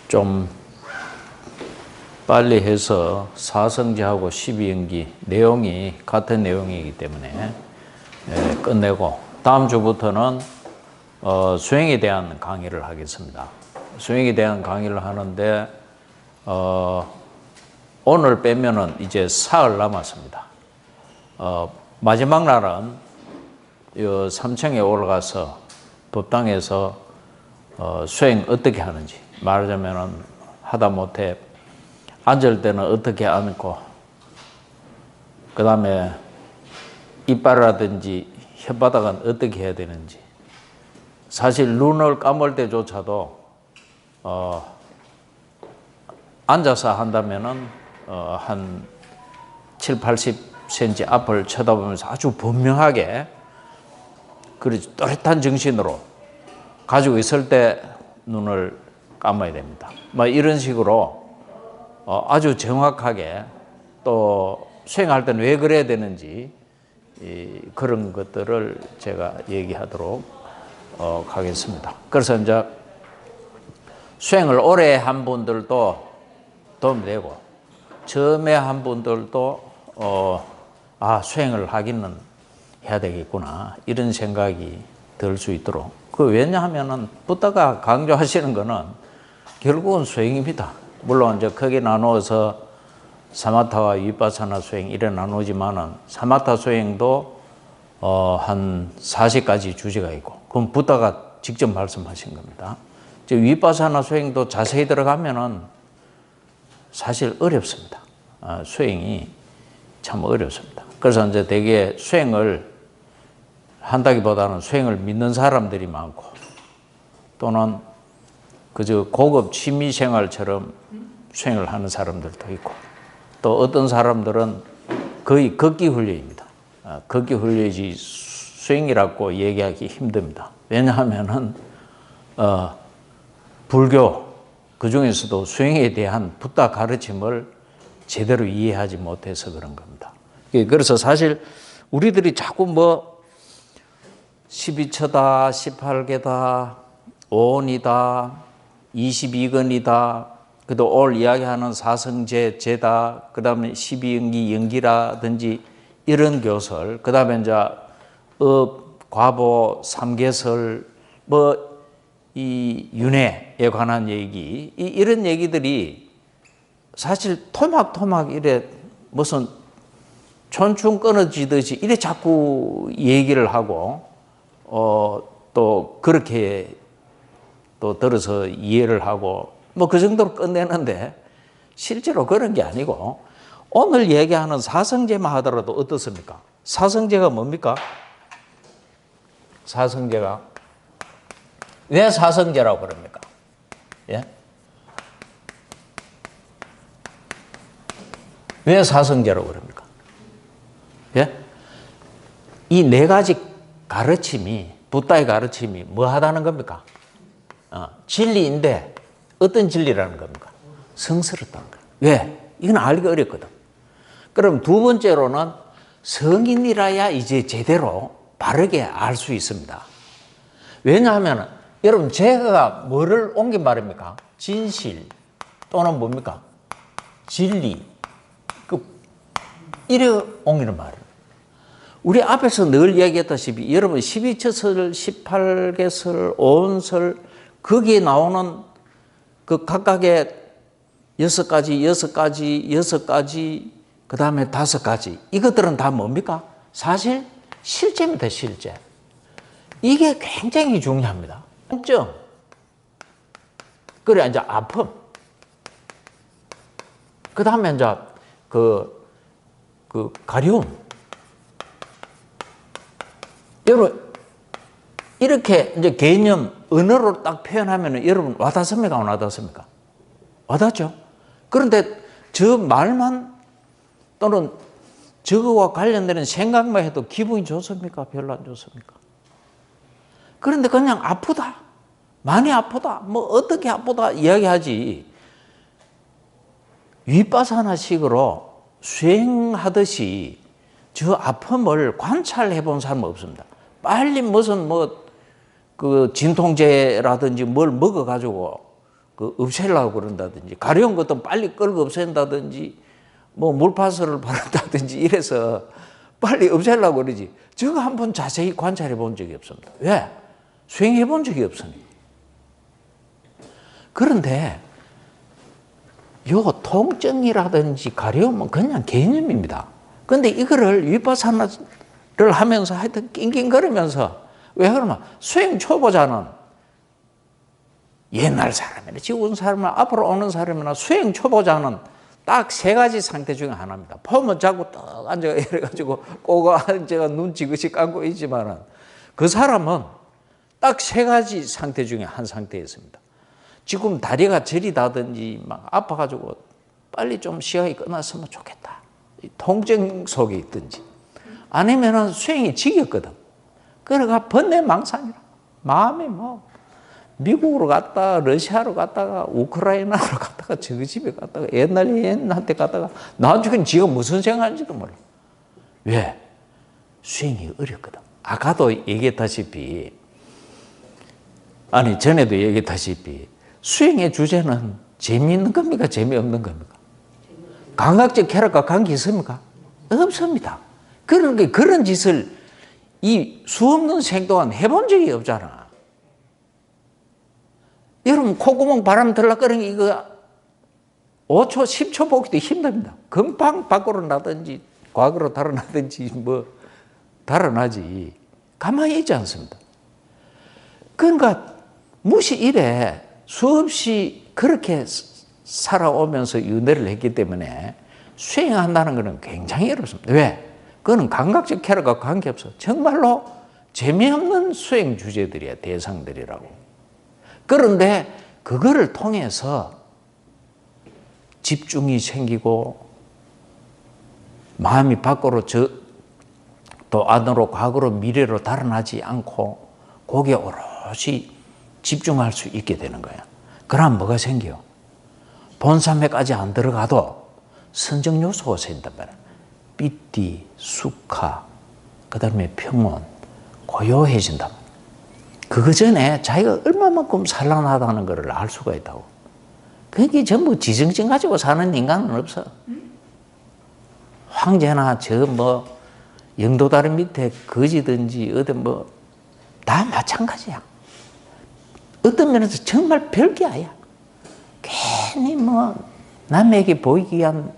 좀 빨리 해서 사성제하고 12연기 내용이 같은 내용이기 때문에 끝내고 다음 주부터는 수행에 대한 강의를 하겠습니다. 수행에 대한 강의를 하는데 오늘 빼면은 이제 사흘 남았습니다. 마지막 날은 요 삼청에 올라가서 법당에서 수행 어떻게 하는지, 말하자면은 하다못해 앉을 때는 어떻게 앉고, 그 다음에 이빨이라든지 혓바닥은 어떻게 해야 되는지, 사실 눈을 감을 때조차도 앉아서 한다면은 한 7, 80cm 앞을 쳐다보면서 아주 분명하게, 그리고 또렷한 정신으로 가지고 있을 때 눈을 감아야 됩니다. 뭐 이런 식으로 아주 정확하게, 또 수행할 때는 왜 그래야 되는지 그런 것들을 제가 얘기하도록 하겠습니다. 그래서 이제 수행을 오래 한 분들도 도움이 되고, 처음에 한 분들도 수행을 하기는 해야 되겠구나, 이런 생각이 들 수 있도록. 왜냐하면은 부다가 강조하시는 거는 결국은 수행입니다. 물론 이제 크게 나누어서 사마타와 위파사나 수행 이래 나누지만은, 사마타 수행도 한 40가지 주제가 있고, 그건 부다가 직접 말씀하신 겁니다. 이제 위파사나 수행도 자세히 들어가면은 사실 어렵습니다. 수행이 참 어렵습니다. 그래서 이제 되게 수행을 한다기보다는 수행을 믿는 사람들이 많고, 또는 그저 고급 취미생활처럼 수행을 하는 사람들도 있고, 또 어떤 사람들은 거의 걷기 훈련입니다. 걷기 훈련이지 수행이라고 얘기하기 힘듭니다. 왜냐하면은 불교 그 중에서도 수행에 대한 부다 가르침을 제대로 이해하지 못해서 그런 겁니다. 그래서 사실 우리들이 자꾸 12처다, 18개다, 5원이다, 22건이다, 그래도 오늘 이야기하는 사성제, 제다, 그 다음에 12연기, 연기라든지 이런 교설, 그 다음에 이제 과보, 삼계설, 이 윤회에 관한 얘기, 이런 얘기들이 사실 토막토막 이래 무슨 촌충 끊어지듯이 이래 자꾸 얘기를 하고, 또 그렇게 또 들어서 이해를 하고 그 정도로 끝내는데, 실제로 그런 게 아니고, 오늘 얘기하는 사성제만 하더라도 어떻습니까? 사성제가 뭡니까? 사성제가 왜 사성제라고 그럽니까? 예? 왜 사성제라고 그럽니까? 예? 이 네 가지 가르침이, 부다의 가르침이 뭐 하다는 겁니까? 진리인데 어떤 진리라는 겁니까? 성스럽다는 거예요. 왜? 이건 알기가 어렵거든. 그럼 두 번째로는 성인이라야 이제 제대로 바르게 알 수 있습니다. 왜냐하면 여러분, 제가 뭐를 옮긴 말입니까? 진실 또는 뭡니까? 진리, 이래 옮기는 말이에요. 우리 앞에서 늘 얘기했다시피 여러분, 12처설, 18개설, 5원설, 거기에 나오는 그 각각의 6가지, 그 다음에 5가지, 이것들은 다 뭡니까? 사실 실제입니다, 실제. 이게 굉장히 중요합니다. 통증, 그래 이제 아픔, 그 다음에 이제 그 가려움. 여러분, 이렇게 이제 개념, 언어로 딱 표현하면 여러분 와닿습니까? 안 와닿습니까? 와닿죠? 그런데 저 말만 또는 저거와 관련되는 생각만 해도 기분이 좋습니까? 별로 안 좋습니까? 그런데 그냥 아프다, 많이 아프다, 어떻게 아프다 이야기하지, 위파사나식으로 수행하듯이 저 아픔을 관찰해 본 사람은 없습니다. 빨리 무슨 그 진통제라든지 뭘 먹어가지고 그 없애려고 그런다든지 가려운 것도 빨리 끌고 없앤다든지 뭐 물파스를 바른다든지 이래서 빨리 없애려고 그러지. 저거 한번 자세히 관찰해 본 적이 없습니다. 왜? 수행해 본 적이 없으니까. 그런데 요 통증이라든지 가려움은 그냥 개념입니다. 근데 이거를 위파사나를 하면서 하여튼 낑낑거리면서 왜 그러면 수행 초보자는 옛날 사람이나 지금 사람이나 앞으로 오는 사람이나 수행 초보자는 딱 세 가지 상태 중에 하나입니다. 폼은 자꾸 떡 앉아 이래가지고 꼬고 앉아가 눈 지그시 감고 있지만은 그 사람은 딱 세 가지 상태 중에 한 상태에 있습니다. 지금 다리가 저리다든지 막 아파가지고 빨리 좀 시간이 끝났으면 좋겠다. 통증 속에 있든지 아니면은 수행이 지겼거든. 그래가 번뇌망상이라. 마음이 뭐 미국으로 갔다 러시아로 갔다가 우크라이나로 갔다가 저 집에 갔다가 옛날에 얘한테 갔다가 나중엔 지가 무슨 생각하는지도 몰라. 왜? 수행이 어렵거든. 아까도 얘기했다시피 아니 전에도 얘기했다시피 수행의 주제는 재미있는 겁니까? 재미없는 겁니까? 감각적 쾌락과 관계 있습니까? 없습니다. 그러니까 그런 짓을 이 수없는 생 동안 해본 적이 없잖아. 여러분 콧구멍 바람 들락거리는 이거 5초 10초 보기도 힘듭니다. 금방 밖으로 나든지 과거로 달아나든지 뭐 달아나지 가만히 있지 않습니다. 그러니까 무시 이래 수없이 그렇게 살아오면서 윤회를 했기 때문에 수행한다는 것은 굉장히 어렵습니다. 왜? 그거는 감각적 쾌락과 관계없어. 정말로 재미없는 수행 주제들이야, 대상들이라고. 그런데 그거를 통해서 집중이 생기고 마음이 밖으로 또 안으로 과거로 미래로 달아나지 않고 거기에 오롯이 집중할 수 있게 되는 거야. 그럼 뭐가 생겨? 본삼회까지 안 들어가도 선정 요소가 생긴단 말이야. 삐띠, 수카, 그 다음에 평온, 고요해진다. 그거 전에 자기가 얼마만큼 산란하다는 것을 알 수가 있다고. 그게 전부 지정증 가지고 사는 인간은 없어. 황제나 저 뭐 영도다리 밑에 거지든지 어디 뭐 다 마찬가지야. 어떤 면에서 정말 별게 아니야. 괜히 뭐 남에게 보이기 위한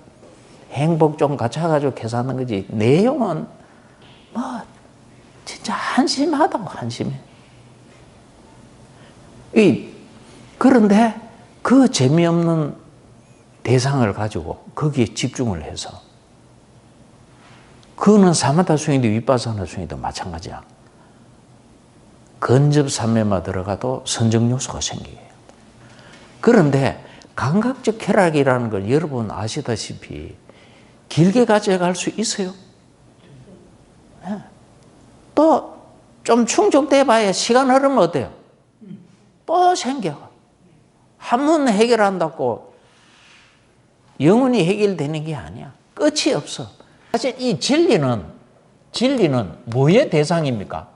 행복 좀 갖춰가지고 계산하는 거지. 내용은 뭐 진짜 한심하다고 한심해. 그런데 그 재미없는 대상을 가지고 거기에 집중을 해서 그거는 사마타 수행도 위파사나 수행도 마찬가지야. 근접삼매만 들어가도 선정 요소가 생기게 해요. 그런데 감각적 쾌락이라는 걸 여러분 아시다시피 길게 가져갈 수 있어요. 네. 또 좀 충족돼 봐야 시간 흐르면 어때요? 또 생겨. 한 번 해결한다고 영원히 해결되는 게 아니야. 끝이 없어. 사실 이 진리는 뭐의 대상입니까?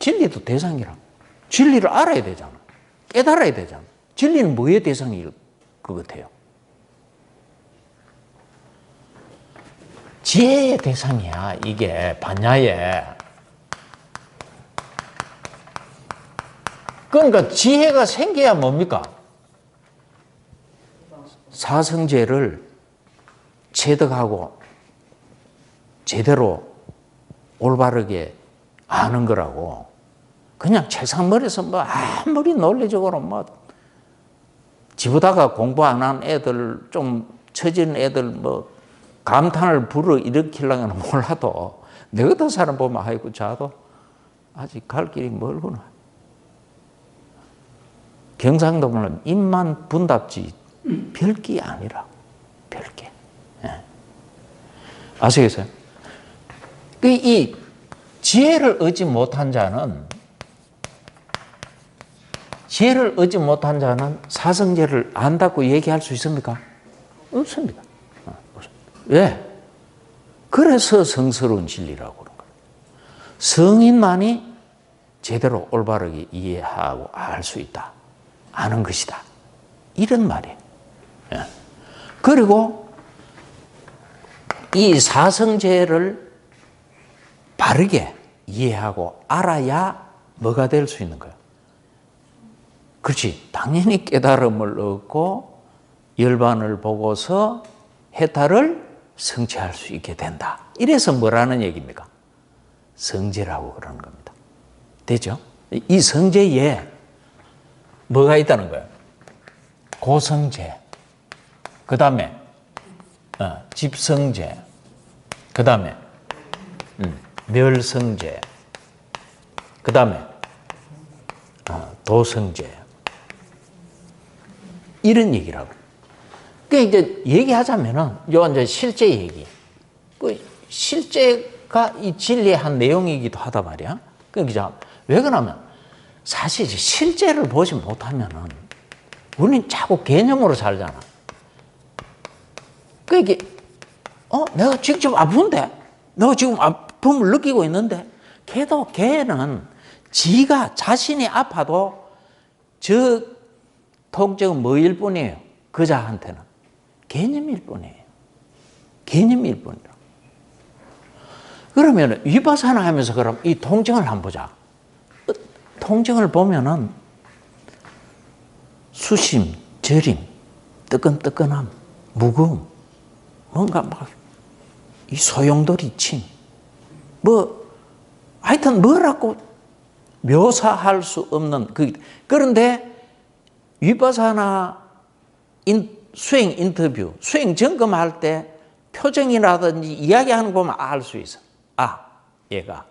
진리도 대상이라. 진리를 알아야 되잖아. 깨달아야 되잖아. 진리는 뭐의 대상일 것 같아요? 지혜의 대상이야. 이게 반야에. 그러니까 지혜가 생겨야 뭡니까? 사성제를 체득하고 제대로 올바르게 아는 거라고. 그냥 책상머리에서 뭐 아무리 논리적으로 뭐 지보다가 공부 안 한 애들 좀 처진 애들 뭐 감탄을 불어일으키려면 몰라도 내 같은 사람 보면 아이고 자도 아직 갈 길이 멀구나. 경상도 보면 입만 분답지 별게 아니라 별게. 예. 아시겠어요? 이 지혜를 얻지 못한 자는 사성제를 안다고 얘기할 수 있습니까? 없습니다. 왜? 그래서 성스러운 진리라고 그런 거예요. 성인만이 제대로 올바르게 이해하고 알 수 있다. 아는 것이다. 이런 말이에요. 예. 그리고 이 사성제를 바르게 이해하고 알아야 뭐가 될 수 있는 거예요? 그렇지. 당연히 깨달음을 얻고 열반을 보고서 해탈을 성취할 수 있게 된다. 이래서 뭐라는 얘기입니까? 성제라고 그러는 겁니다. 되죠? 이 성제에 뭐가 있다는 거예요? 고성제, 그 다음에 집성제, 그 다음에 멸성제, 그 다음에 도성제, 이런 얘기라고. 그러니까 이제 얘기하자면은 요 이제 실제 얘기. 그 실제가 이 진리의 한 내용이기도 하다 말이야. 그러니까 왜 그러냐면 사실 실제를 보지 못하면은 우리는 자꾸 개념으로 살잖아. 그러니까 내가 직접 아픈데, 내가 지금 아픔을 느끼고 있는데, 걔는 지가 자신이 아파도 저 통증은 뭐일 뿐이에요. 그자한테는 개념일 뿐이에요. 개념일 뿐이라. 그러면 위파사나 하면서 그럼 이 통증을 한번 보자. 통증을 보면은 수심, 저림, 뜨끈뜨끈함, 무거움, 뭔가 막 이 소용돌이 침, 하여튼 뭐라고 묘사할 수 없는 그런데 위파사나 수행 인터뷰, 수행 점검할 때 표정이라든지 이야기하는 거 보면 알 수 있어. 얘가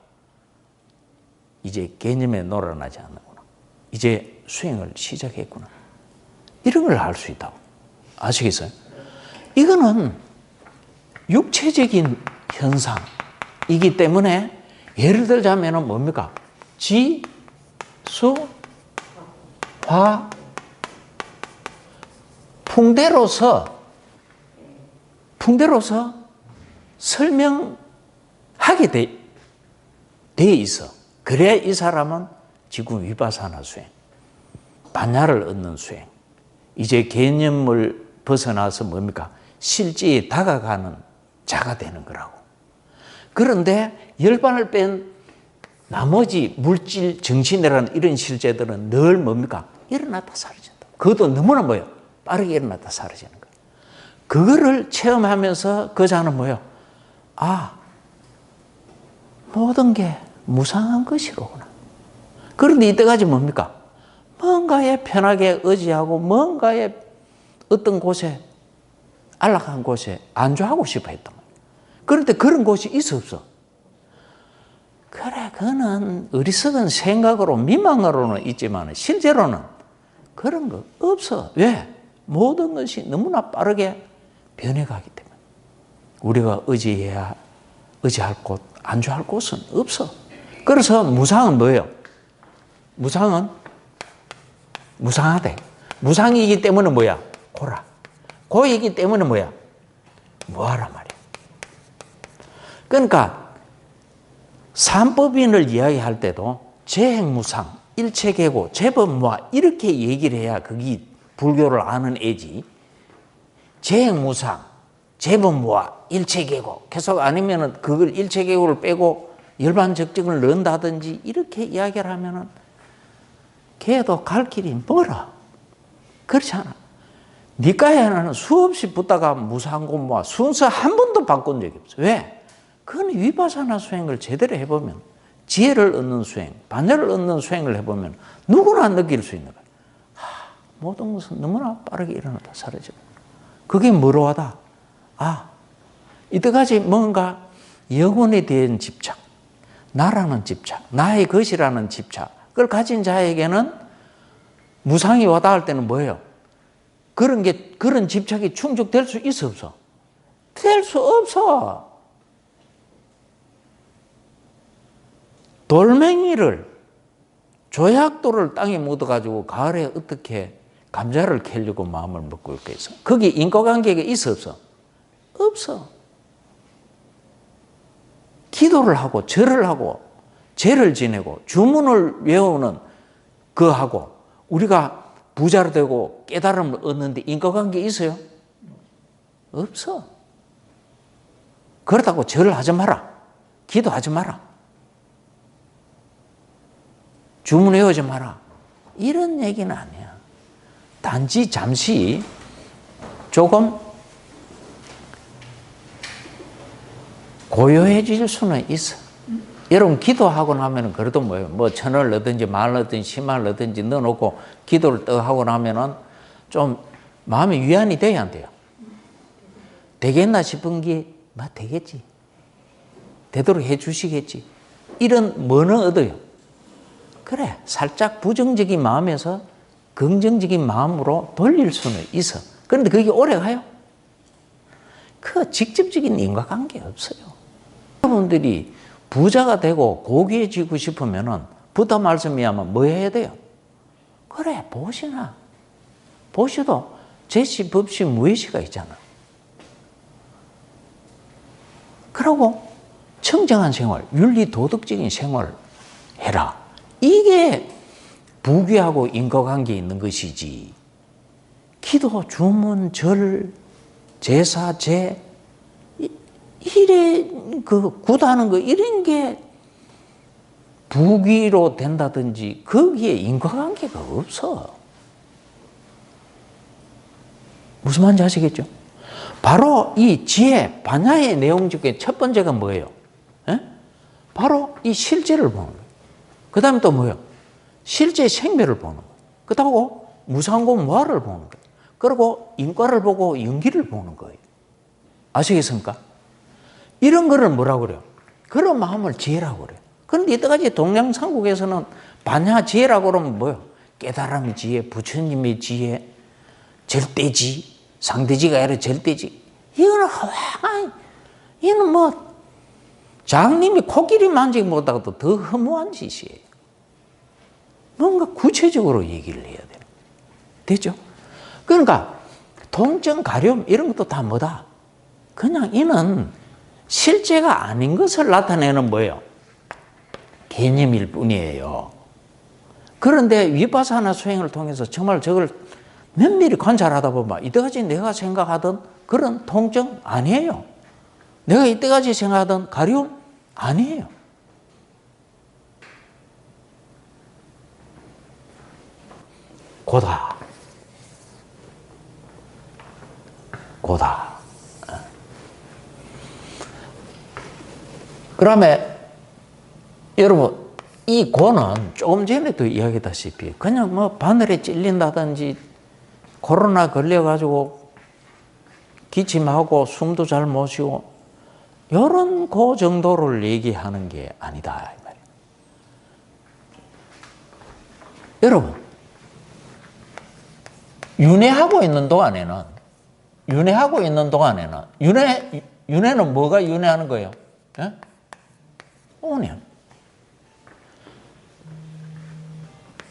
이제 개념에 놀아나지 않는구나. 이제 수행을 시작했구나. 이런 걸 알 수 있다고. 아시겠어요? 이거는 육체적인 현상이기 때문에 예를 들자면 뭡니까? 지, 수, 화, 풍대로서 설명하게 돼 있어. 그래야 이 사람은 지금 위파사나 수행, 반야를 얻는 수행, 이제 개념을 벗어나서 뭡니까? 실제에 다가가는 자가 되는 거라고. 그런데 열반을 뺀 나머지 물질, 정신이라는 이런 실제들은 늘 뭡니까? 일어났다 사라진다. 그것도 너무나 빠르게 일어났다 사라지는 거예요. 그거를 체험하면서 그 자는 모든 게 무상한 것이로구나. 그런데 이때까지 뭡니까? 뭔가에 편하게 의지하고 뭔가에 어떤 곳에 안락한 곳에 안주하고 싶어 했던 거예요. 그런데 그런 곳이 있어 없어? 그래, 그는 어리석은 생각으로 미망으로는 있지만 실제로는 그런 거 없어. 왜? 모든 것이 너무나 빠르게 변해가기 때문에 우리가 의지할 곳, 안주할 곳은 없어. 그래서 무상은 뭐예요? 무상은 무상하대. 무상이기 때문에 고라. 고이기 때문에 뭐하란 말이야. 그러니까 삼법인을 이야기할 때도 재행무상, 일체계고, 재법무화 이렇게 얘기를 해야 그게 불교를 아는 애지. 재행무상, 재법무화, 일체계고 계속 아니면은 그걸 일체계고를 빼고 열반적증을 넣는다든지 이렇게 이야기를 하면은 걔도 갈 길이 멀어. 그렇지 않아. 니까에는 수없이 붙다가 무상고무화 순서 한 번도 바꾼 적이 없어. 왜? 그건 위파사나 수행을 제대로 해보면, 지혜를 얻는 수행, 반야를 얻는 수행을 해보면 누구나 느낄 수 있는 거야. 모든 것은 너무나 빠르게 일어났다 사라지고. 그게 뭐로 하다? 이때까지 뭔가 영혼에 대한 집착, 나라는 집착, 나의 것이라는 집착, 그걸 가진 자에게는 무상이 와닿을 때는 뭐예요? 그런 집착이 충족될 수 있어 없어? 될 수 없어. 돌멩이를, 조약돌을 땅에 묻어가지고 가을에 어떻게 감자를 캐려고 마음을 먹고 있겠어? 거기 인과관계가 있어 없어? 없어. 기도를 하고 절을 하고 제를 지내고 주문을 외우는 그하고 우리가 부자로 되고 깨달음을 얻는데 인과관계 있어요? 없어. 그렇다고 절을 하지 마라. 기도하지 마라. 주문 외우지 마라. 이런 얘기는 아니야. 단지 잠시 조금 고요해질 수는 있어. 여러분 기도하고 나면은 그래도 뭐예요? 뭐 1,000원을 넣든지 10,000원 넣든지 100,000원 넣든지 넣어놓고 기도를 떠 하고 나면은 좀 마음이 위안이 돼야 안 돼요? 되겠나 싶은 게 되겠지. 되도록 해 주시겠지. 이런 뭐는 얻어요? 그래, 살짝 부정적인 마음에서 긍정적인 마음으로 돌릴 수는 있어. 그런데 그게 오래 가요? 그 직접적인 인과관계 없어요. 여러분들이 부자가 되고 고귀해지고 싶으면은 부다 말씀이야만 뭐 해야 돼요? 그래, 보시나. 보시도 제시, 법시, 무예시가 있잖아. 그러고 청정한 생활, 윤리 도덕적인 생활을 해라. 이게 부귀하고 인과관계에 있는 것이지. 기도, 주문, 절, 제사, 제 이래 구다는 거 이런 게 부귀로 된다든지 거기에 인과관계가 없어. 무슨 말인지 아시겠죠? 바로 이 지혜, 반야의 내용 중에 첫 번째가 뭐예요? 에? 바로 이 실제를 보는 거예요. 그 다음에 또 뭐예요? 실제 생멸을 보는 거예요. 그 다음에 무상고 무아를 보는 거예요. 그리고 인과를 보고 연기를 보는 거예요. 아시겠습니까? 이런 거를 뭐라고 그래요? 그런 마음을 지혜라고 그래요. 그런데 이때까지 동양상국에서는 반야 지혜라고 그러면 뭐예요? 깨달음의 지혜, 부처님의 지혜, 절대지, 상대지가 아니라 절대지. 이거는 이거는 뭐 장님이 코끼리 만지기 못하고도 더 허무한 짓이에요. 뭔가 구체적으로 얘기를 해야 돼요. 됐죠? 그러니까 통증, 가려움 이런 것도 다 뭐다? 그냥 이는 실제가 아닌 것을 나타내는 뭐예요? 개념일 뿐이에요. 그런데 위파사나 수행을 통해서 정말 저걸 면밀히 관찰하다 보면 이때까지 내가 생각하던 그런 통증 아니에요. 내가 이때까지 생각하던 가려움 아니에요. 고다. 고다. 그다음에 여러분 이 고는 조금 전에도 이야기했다시피 그냥 뭐 바늘에 찔린다든지 코로나 걸려가지고 기침하고 숨도 잘 못 쉬고 이런 그 정도를 얘기하는 게 아니다 이 말이에요. 여러분 윤회하고 있는 동안에는 윤회는 뭐가 윤회하는 거예요? 예? 오년.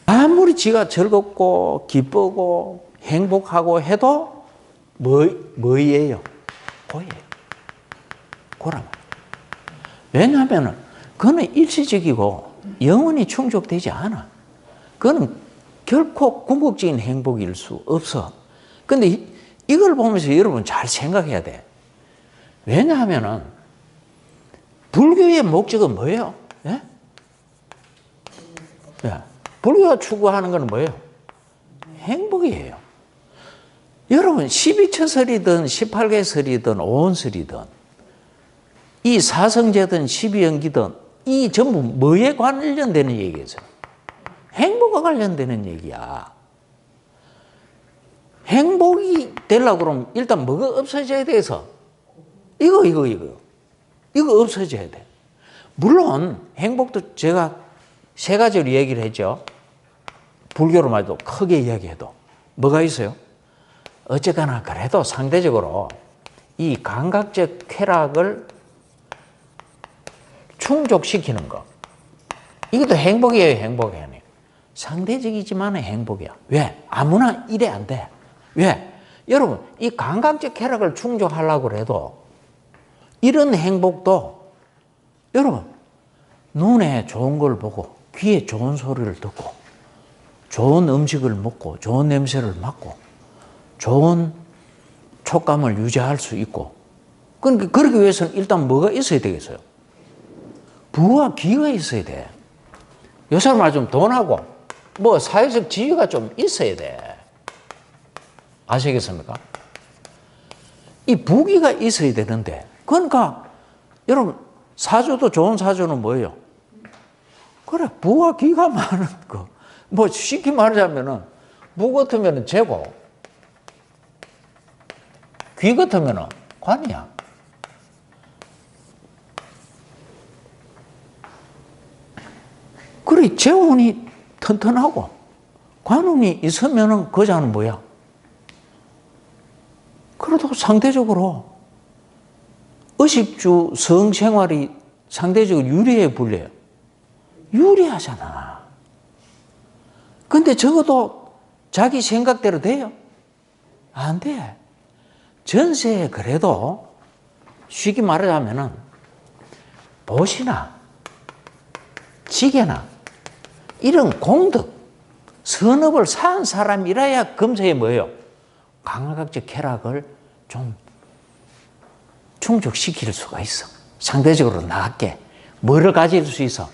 아무리 지가 즐겁고 기쁘고 행복하고 해도 뭐예요? 고예요. 고라마. 왜냐하면 그거는 일시적이고 영원히 충족되지 않아. 그거는 결코 궁극적인 행복일 수 없어. 근데 이걸 보면서 여러분 잘 생각해야 돼. 왜냐하면 불교의 목적은 뭐예요? 예? 예. 불교가 추구하는 건 뭐예요? 행복이에요. 여러분 12처설이든 18개설이든 5원설이든 이 사성제든 12연기든 이 전부 뭐에 관련되는 얘기예요? 행복과 관련되는 얘기야. 행복이 되려고 그러면 일단 뭐가 없어져야 돼서 이거 없어져야 돼. 물론 행복도 제가 세 가지로 얘기를 했죠. 불교로 말도 크게 이야기해도 뭐가 있어요? 어쨌거나 그래도 상대적으로 이 감각적 쾌락을 충족시키는 거 이것도 행복이에요, 행복이 아니에요. 상대적이지만 행복이야. 왜? 아무나 이래 안 돼. 왜? 여러분 이 감각적 쾌락을 충족하려고 해도 이런 행복도 여러분 눈에 좋은 걸 보고 귀에 좋은 소리를 듣고 좋은 음식을 먹고 좋은 냄새를 맡고 좋은 촉감을 유지할 수 있고, 그러니까 그러기 위해서는 일단 뭐가 있어야 되겠어요? 부와 귀가 있어야 돼. 요새 말 좀 돈하고 뭐 사회적 지위가 좀 있어야 돼. 아시겠습니까? 이 부귀가 있어야 되는데, 그러니까 여러분 사주도 좋은 사주는 뭐예요? 그래, 부와 귀가 많은 거. 뭐 쉽게 말하자면은 부 같으면은 재고, 귀 같으면은 관이야. 그래, 재운이 튼튼하고 관운이 있으면은 그자는 뭐야? 그래도 상대적으로 의식주 성생활이 상대적으로 유리해 불려요. 유리하잖아. 근데 적어도 자기 생각대로 돼요? 안 돼. 전세에 그래도 쉽게 말하자면은 보시나 지게나 이런 공덕, 선업을 쌓은 사람이라야 금세에 뭐예요? 감각적 쾌락을 좀 충족시킬 수가 있어. 상대적으로 낮게 뭐를 가질 수 있어?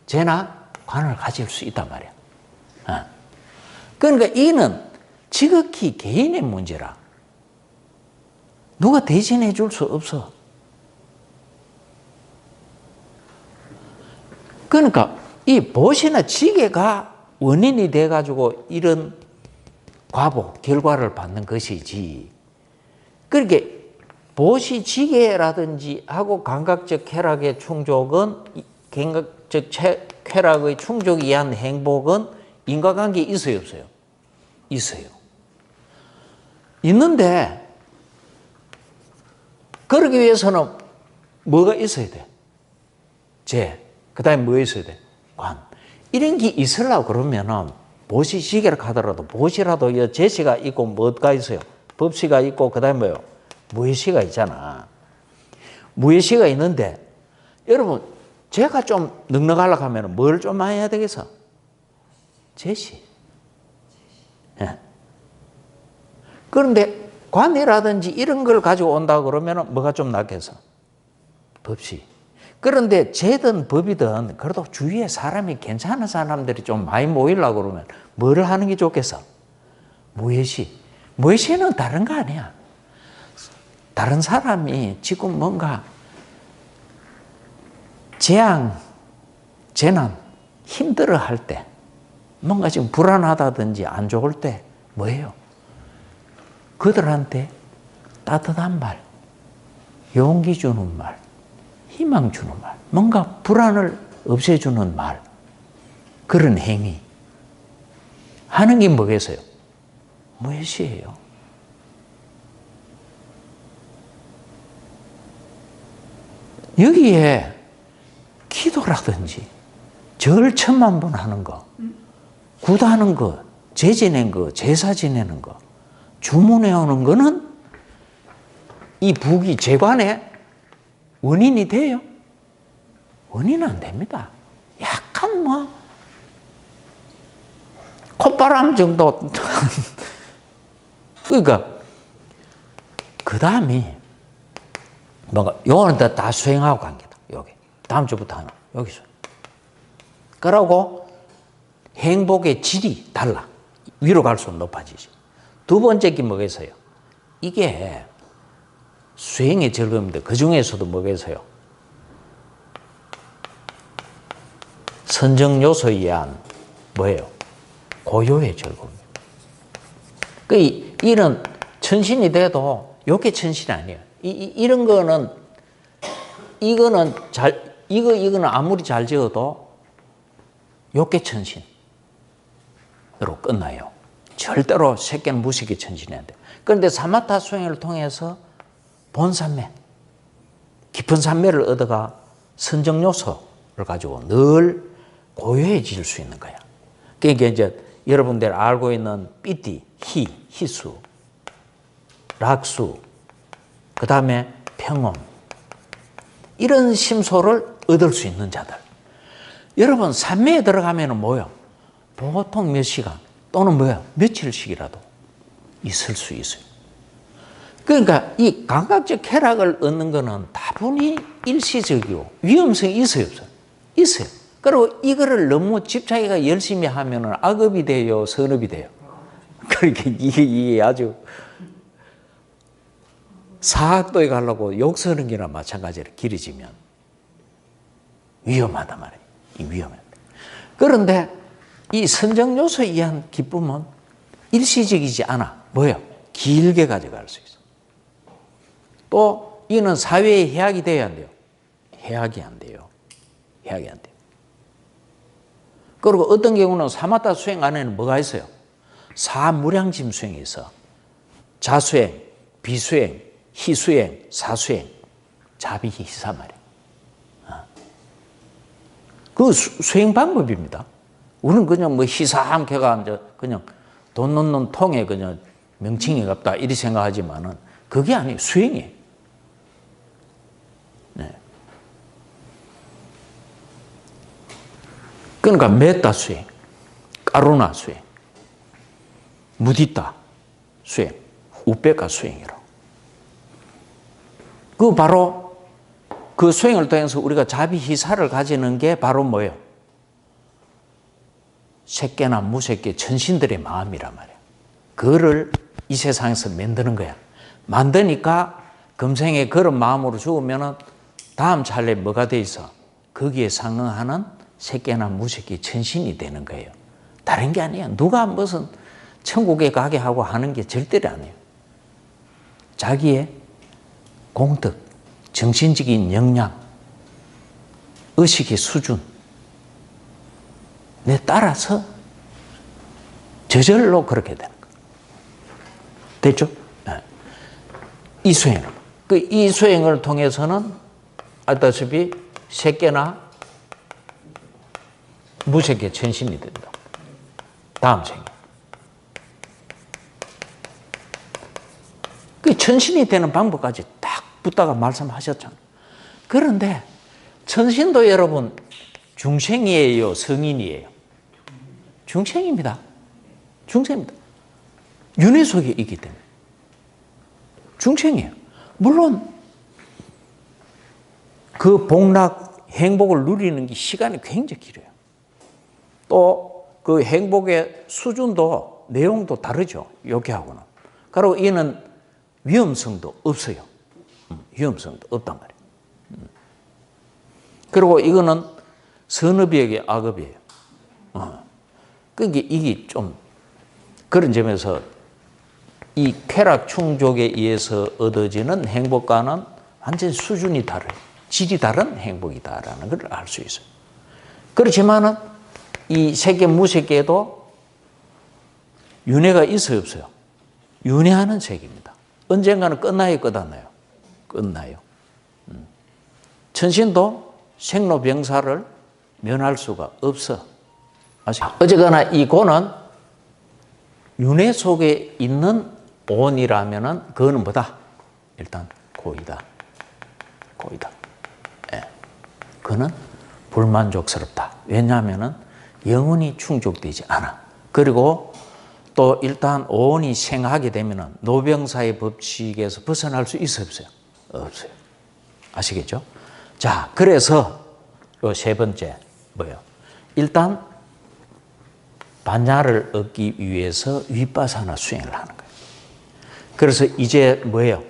재나 관을 가질 수 있단 말이야. 그러니까 이는 지극히 개인의 문제라 누가 대신해 줄 수 없어. 그러니까 이 보시나 지게가 원인이 돼가지고 이런 과보, 결과를 받는 것이지. 그러니까 보시 지게라든지 하고 감각적 쾌락의 충족은, 감각적 쾌락의 충족에 의한 행복은 인과관계에 있어요, 없어요? 있어요. 있는데 그러기 위해서는 뭐가 있어야 돼? 그 다음에 뭐 있어야 돼? 관. 이런 게 있으려고 그러면은 보시 시계를 하더라도 보시라도 제시가 있고 뭐가 있어요? 법시가 있고 그 다음에 뭐요? 무예시가 있잖아. 무예시가 있는데 여러분 제가 좀 넉넉하려고 하면 뭘 좀 많이 해야 되겠어? 제시. 예. 그런데 관이라든지 이런 걸 가지고 온다 그러면 뭐가 좀 낫겠어? 법시. 그런데 죄든 법이든 그래도 주위에 사람이 괜찮은 사람들이 좀 많이 모이려고 그러면 뭐를 하는 게 좋겠어? 무예시. 무예시는 다른 거 아니야. 다른 사람이 지금 뭔가 재앙, 재난, 힘들어 할 때, 뭔가 지금 불안하다든지 안 좋을 때 뭐예요? 그들한테 따뜻한 말, 용기 주는 말, 희망 주는 말, 뭔가 불안을 없애주는 말, 그런 행위 하는 게 뭐겠어요? 무예시예요. 여기에 기도라든지 절 천만 번 하는 거, 굿하는 거, 제 지낸 거, 제사 지내는 거, 주문해 오는 거는 이 부귀 재관의 원인이 돼요? 원인은 안 됩니다. 약간 뭐 콧바람 정도. 그러니까 그 다음이 뭔가 요거는 다 수행하고 관계다. 여기 다음 주부터 하나 여기서. 그러고 행복의 질이 달라. 위로 갈수록 높아지지. 두 번째 게 뭐겠어요? 이게 수행의 즐거움인데 그 중에서도 뭐겠어요? 선정 요소에 의한 뭐예요? 고요의 즐거움입니다. 그 이런 천신이 돼도 요게 천신이 아니에요. 이런 거는 이거는 이거는 아무리 잘 지어도 요게 천신으로 끝나요. 절대로 새끼는 무식의 천신이 안 돼. 그런데 사마타 수행을 통해서 본산매, 깊은 산매를 얻어가 선정 요소를 가지고 늘 고요해질 수 있는 거야. 그러니까 이제 여러분들 알고 있는 삐띠, 희수, 락수, 그 다음에 평온, 이런 심소를 얻을 수 있는 자들. 여러분 산매에 들어가면은 뭐요? 보통 몇 시간 또는 뭐야? 며칠씩이라도 있을 수 있어요. 그러니까 이 감각적 쾌락을 얻는 거는 다분히 일시적이고 위험성이 있어요, 없어요? 있어요. 그리고 이거를 너무 집착이가 열심히 하면은 악업이 돼요, 선업이 돼요. 그러니까 이게 아주 사학도에 가려고 욕 쓰는 게나 마찬가지로 길어지면 위험하단 말이에요. 위험해. 그런데 이 선정 요소에 의한 기쁨은 일시적이지 않아. 뭐예요? 길게 가져갈 수 있어. 또 이는 사회의 해악이 돼야 안 돼요. 해악이 안 돼요. 해악이 안 돼요. 그리고 어떤 경우는 사마타 수행 안에는 뭐가 있어요? 사무량심 수행이 있어. 자수행, 비수행, 희수행, 사수행, 자비희사 말이에요. 그 수행 방법입니다. 우리는 그냥 뭐 희사함캐가 그냥 돈 넣는 통에 그냥 명칭이 없다 이렇게 생각하지만은 그게 아니에요. 수행이에요. 네. 그러니까 메타 수행, 까루나 수행, 무디타 수행, 우베카 수행이라고. 그 바로 그 수행을 통해서 우리가 자비희사를 가지는 게 바로 뭐예요? 새끼나 무새끼 천신들의 마음이란 말이에요. 그거를 이 세상에서 만드는 거야. 만드니까 금생에 그런 마음으로 죽으면 다음 차례 뭐가 돼 있어? 거기에 상응하는 새끼나 무새끼 천신이 되는 거예요. 다른 게 아니에요. 누가 무슨 천국에 가게 하고 하는 게 절대로 아니에요. 자기의 공덕, 정신적인 역량, 의식의 수준 에 따라서 저절로 그렇게 되는 거예요. 됐죠? 네. 이 수행은. 이 수행을 통해서는 알다시피 새끼나 무새끼 천신이 된다. 다음 생에. 그 천신이 되는 방법까지 딱 붙다가 말씀하셨잖아요. 그런데 천신도 여러분 중생이에요, 성인이에요? 중생입니다. 중생입니다. 윤회 속에 있기 때문에. 중생이에요. 물론 그 복락, 행복을 누리는 게 시간이 굉장히 길어요. 또 그 행복의 수준도 내용도 다르죠. 여기하고는. 그리고 이는 위험성도 없어요. 위험성도 없단 말이에요. 그리고 이거는 선업이에요, 악업이에요. 그러니까 이게 좀 그런 점에서 이 쾌락 충족에 의해서 얻어지는 행복과는 완전히 수준이 다르요. 질이 다른 행복이다라는 걸 알 수 있어요. 그렇지만은 이 세계 무세계에도 윤회가 있어요, 없어요? 윤회하는 세계입니다. 언젠가는 끝나요, 끝나요? 끝나요. 천신도 생로병사를 면할 수가 없어. 아시죠? 어쨌거나 이 고는 윤회 속에 있는 온이라면은 그거는 뭐다? 일단 고이다. 고이다. 예. 그거는 불만족스럽다. 왜냐하면은 영혼이 충족되지 않아. 그리고 또 일단 온이 생하게 되면은 노병사의 법칙에서 벗어날 수 있어요, 없어요? 없어요. 아시겠죠? 자, 그래서 요 세 번째 뭐예요? 일단 반야를 얻기 위해서 위파사나 수행을 하는 거예요. 그래서 이제 뭐예요?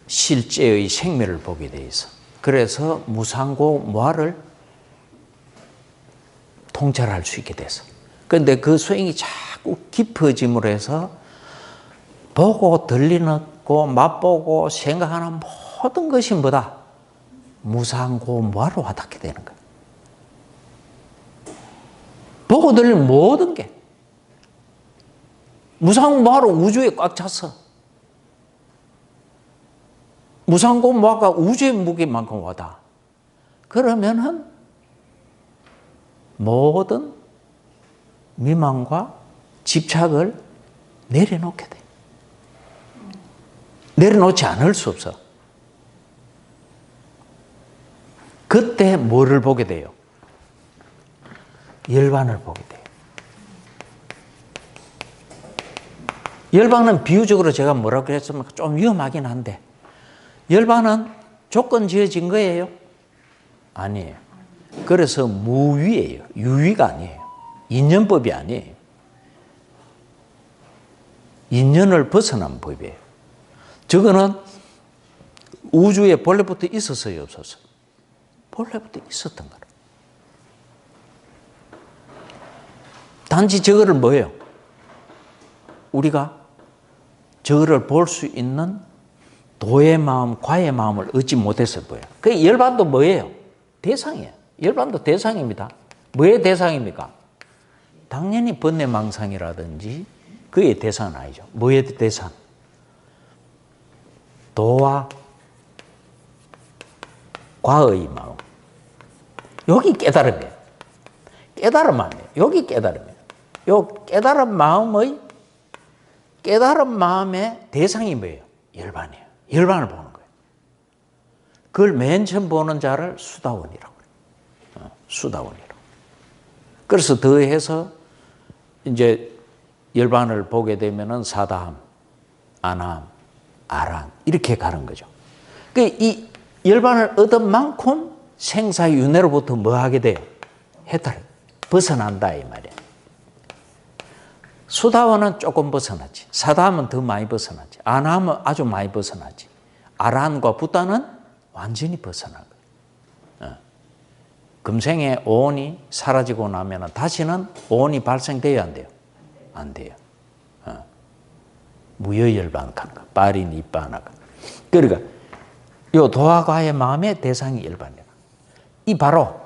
실제의 생멸을 보게 돼 있어. 그래서 무상고 무아를 통찰할 수 있게 돼서. 그런데 그 수행이 자꾸 깊어짐으로 해서 보고 들리는 거 맛보고 생각하는 모든 것이 뭐다? 무상고 무아로 와닿게 되는 거예요. 보고 들리는 모든 게 무상무아로 우주에 꽉 찼어. 무상고무아가 우주의 무게만큼 와닿아. 그러면은 모든 미망과 집착을 내려놓게 돼. 내려놓지 않을 수 없어. 그때 뭐를 보게 돼요? 열반을 보게 돼요. 열반은 비유적으로 제가 뭐라고 했습니까? 좀 위험하긴 한데, 열반은 조건 지어진 거예요? 아니에요. 그래서 무위예요. 유위가 아니에요. 인연법이 아니에요. 인연을 벗어난 법이에요. 저거는 우주에 본래부터 있었어요, 없었어요? 본래부터 있었던 거라. 단지 저거를 뭐예요? 우리가 저거를 볼 수 있는 도의 마음, 과의 마음을 얻지 못했을 거예요. 그 열반도 뭐예요? 대상이에요. 열반도 대상입니다. 뭐의 대상입니까? 당연히 번뇌망상이라든지 그의 대상은 아니죠. 뭐의 대상? 도와 과의 마음. 여기 깨달음이에요. 깨달은 마음이에요. 여기 깨달음이에요. 요 깨달은 마음의 대상이 뭐예요? 열반이에요. 열반을 보는 거예요. 그걸 맨 처음 보는 자를 수다원이라고 그래요. 수다원이라고. 그래서 더해서 이제 열반을 보게 되면은 사다함, 안함, 아란 이렇게 가는 거죠. 이 열반을 얻은 만큼 생사윤회로부터 뭐 하게 돼요? 해탈, 벗어난다 이 말이에요. 수다원은 조금 벗어나지, 사다함은 더 많이 벗어나지, 안함은 아주 많이 벗어나지, 아란과 붓다는 완전히 벗어난 거예요. 금생에 오온이 사라지고 나면 다시는 오온이 발생돼야 안 돼요? 안 돼요. 무여열반 가는 거, 빠리 니빠나가. 그러니까 요 도화과의 마음의 대상이 열반이라. 이 바로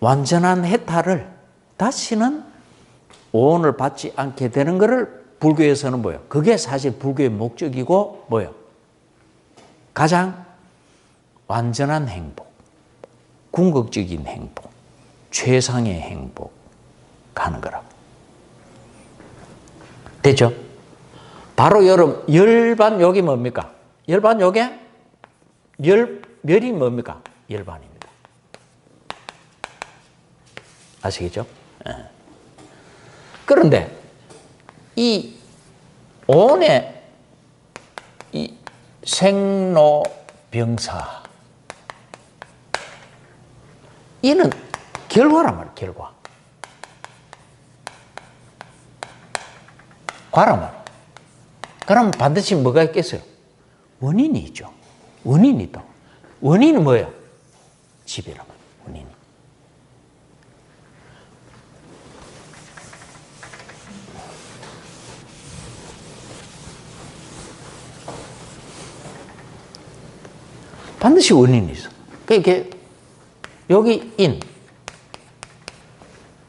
완전한 해탈을 다시는 오온을 받지 않게 되는 것을 불교에서는 뭐예요? 그게 사실 불교의 목적이고 뭐예요? 가장 완전한 행복, 궁극적인 행복, 최상의 행복 가는 거라고. 됐죠? 바로 여러분 열반 여기 뭡니까? 열반 요게 멸이 뭡니까? 열반입니다. 아시겠죠? 그런데 이 오온의 이 생로병사 이는 결과란 말이에요. 결과. 과란 말이에요. 그럼 반드시 뭐가 있겠어요? 원인이 있죠. 원인이 있다. 원인은 뭐예요? 집이란 말이에요. 원인이. 반드시 원인이 있어. 그러니까 여기 인,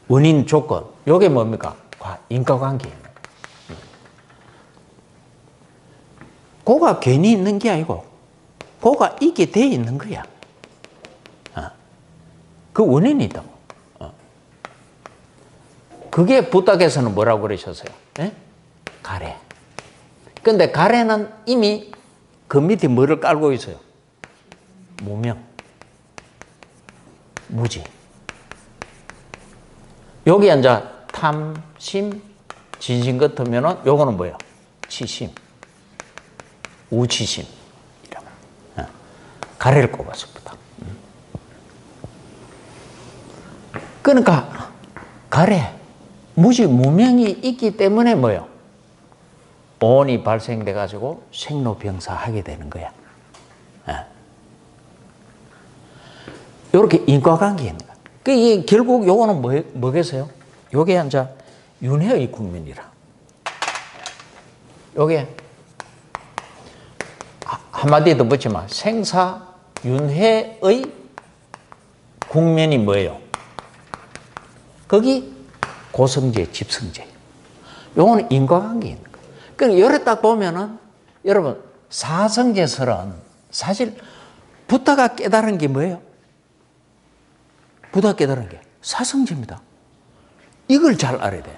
원인 조건, 이게 뭡니까? 인과관계입니다. 그가 괜히 있는 게 아니고, 그가 있게 돼 있는 거야. 그 원인이 있다고. 그게 부탁에서는 뭐라고 그러셨어요? 네? 가래. 근데 가래는 이미 그 밑에 뭐를 깔고 있어요? 무명, 무지. 여기 이제 탐심, 진심 같으면은 요거는 뭐예요? 치심, 우치심. 가래를 꼽아서 부탁. 그러니까 가래, 무지, 무명이 있기 때문에 뭐예요? 오온이 발생돼 가지고 생로병사 하게 되는 거야. 이렇게 인과관계입니다. 그 결국 요거는 뭐겠어요? 요게 이제 윤회의 국면이라. 요게 한마디 더 붙이면 생사윤회의 국면이 뭐예요? 거기 고성제, 집성제. 요거는 인과관계입니다. 그러니까 요래 딱 보면은 여러분 사성제설은 사실 부타가 깨달은 게 뭐예요? 부다 깨달은 게 사성제입니다. 이걸 잘 알아야 돼요.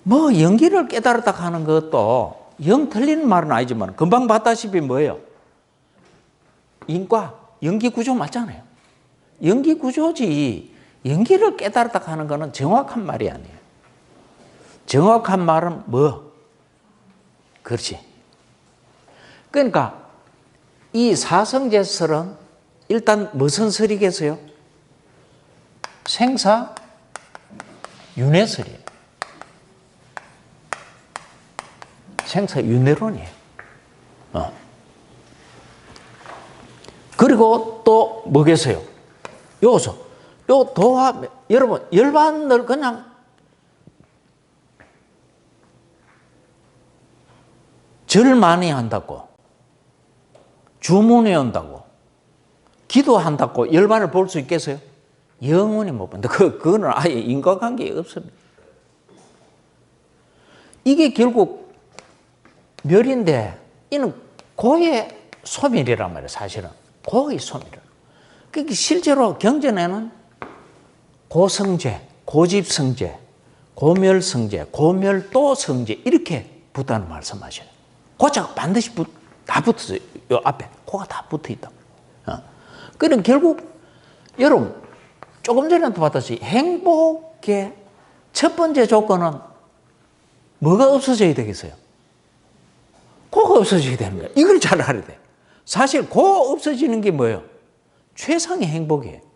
뭐 연기를 깨달았다 하는 것도 영 틀리는 말은 아니지만 금방 봤다시피 뭐예요? 인과, 연기 구조 맞잖아요. 연기 구조지 연기를 깨달았다 하는 것은 정확한 말이 아니에요. 정확한 말은 뭐? 그렇지. 그러니까 이 사성제설은 일단 무슨 설이겠어요? 생사 윤회설이에요. 생사 윤회론이에요. 그리고 또 뭐겠어요? 요소. 요 도화, 여러분, 열반을 그냥 절 많이 한다고, 주문해 온다고, 기도한다고 열반을 볼 수 있겠어요? 영원히 못 본다. 그거는 아예 인과관계가 없습니다. 이게 결국 멸인데, 이는 고의 소멸이란 말이에요, 사실은. 고의 소멸. 그러니까 실제로 경전에는 고성제, 고집성제, 고멸성제, 고멸도성제 이렇게 붙다는 말씀하셔요. 고자가 반드시 다 붙었어요. 요 앞에 고가 다 붙어 있다. 그럼 결국 여러분 조금 전에도 봤듯이 행복의 첫 번째 조건은 뭐가 없어져야 되겠어요? 고가 없어져야 되는 거예요. 이걸 잘 알아야 돼요. 사실 고 없어지는 게 뭐예요? 최상의 행복이에요.